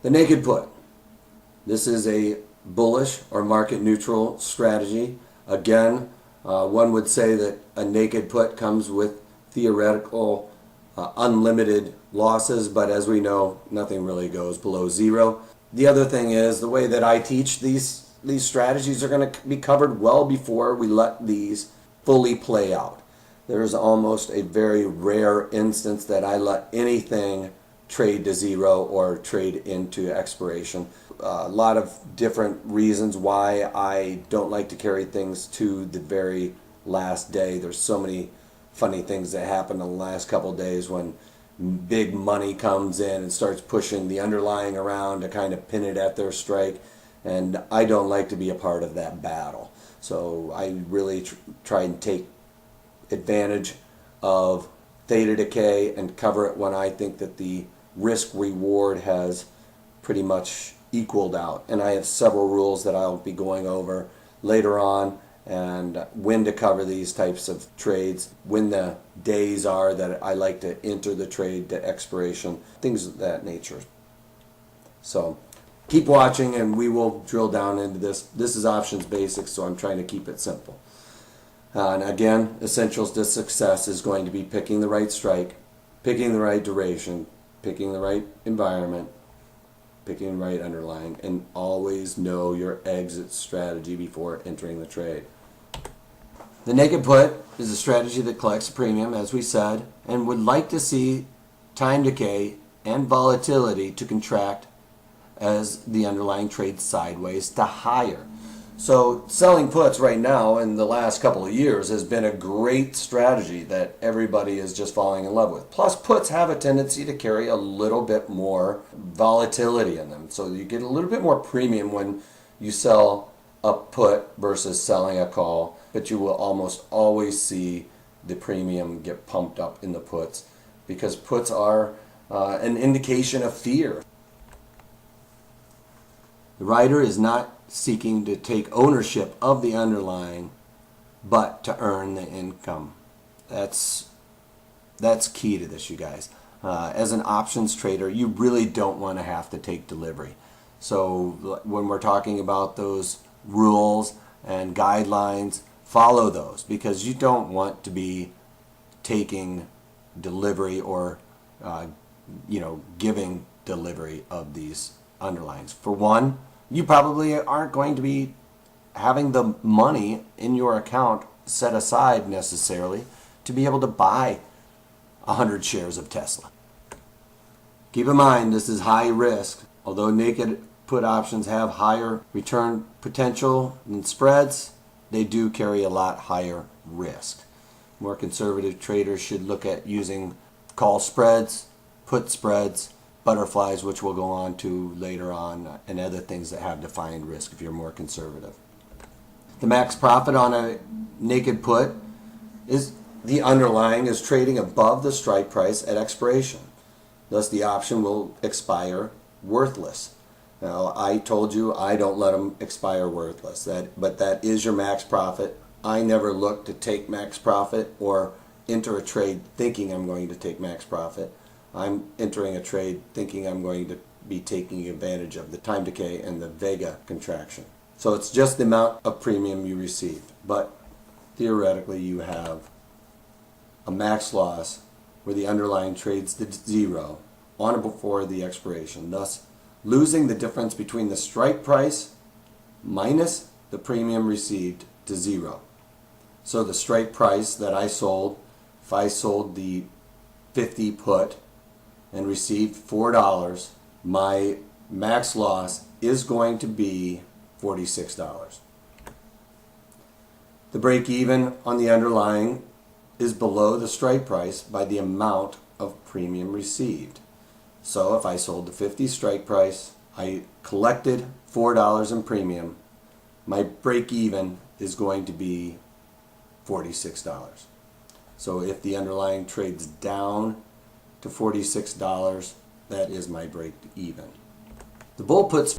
The naked put. This is a bullish or market neutral strategy. Again, one would say that a naked put comes with theoretical unlimited losses, but as we know, nothing really goes below zero. The other thing is the way that I teach these strategies are going to be covered well before we let these fully play out. There's almost a very rare instance that I let anything trade to zero or trade into expiration. A lot of different reasons why I don't like to carry things to the very last day. There's so many funny things that happen in the last couple of days when big money comes in and starts pushing the underlying around to kind of pin it at their strike, and I don't like to be a part of that battle. So I really try and take advantage of theta decay and cover it when I think that the risk reward has pretty much equaled out. And I have several rules that I'll be going over later on, and when to cover these types of trades, when the days are that I like to enter the trade to expiration, things of that nature. So keep watching and we will drill down into this. This is options basics, so I'm trying to keep it simple. And again, essentials to success is going to be picking the right strike, picking the right duration, picking the right environment, picking the right underlying, and always know your exit strategy before entering the trade. The naked put is a strategy that collects a premium, as we said, and would like to see time decay and volatility to contract as the underlying trades sideways to higher. So selling puts right now in the last couple of years has been a great strategy that everybody is just falling in love with. Plus, puts have a tendency to carry a little bit more volatility in them. So you get a little bit more premium when you sell a put versus selling a call, but you will almost always see the premium get pumped up in the puts because puts are an indication of fear. The writer is not seeking to take ownership of the underlying, but to earn the income. That's key to this, you guys. As an options trader, you really don't want to have to take delivery. So when we're talking about those rules and guidelines, follow those because you don't want to be taking delivery or giving delivery of these underlines. For one, you probably aren't going to be having the money in your account set aside necessarily to be able to buy 100 shares of Tesla. Keep in mind, this is high risk. Although naked put options have higher return potential than spreads, they do carry a lot higher risk. More conservative traders should look at using call spreads, put spreads, butterflies, which we'll go on to later on, and other things that have defined risk if you're more conservative. The max profit on a naked put is the underlying is trading above the strike price at expiration. Thus, the option will expire worthless. Now, I told you I don't let them expire worthless, but that is your max profit. I never look to take max profit or enter a trade thinking I'm going to take max profit. I'm entering a trade thinking I'm going to be taking advantage of the time decay and the vega contraction. So it's just the amount of premium you receive, but theoretically you have a max loss where the underlying trades to zero on or before the expiration, thus losing the difference between the strike price minus the premium received to zero. So the strike price that I sold, if I sold the 50 put and received $4, my max loss is going to be $46. The break even on the underlying is below the strike price by the amount of premium received. So if I sold the 50 strike price, I collected $4 in premium, my break even is going to be $46. So if the underlying trades down to $46, that is my break even. The bull puts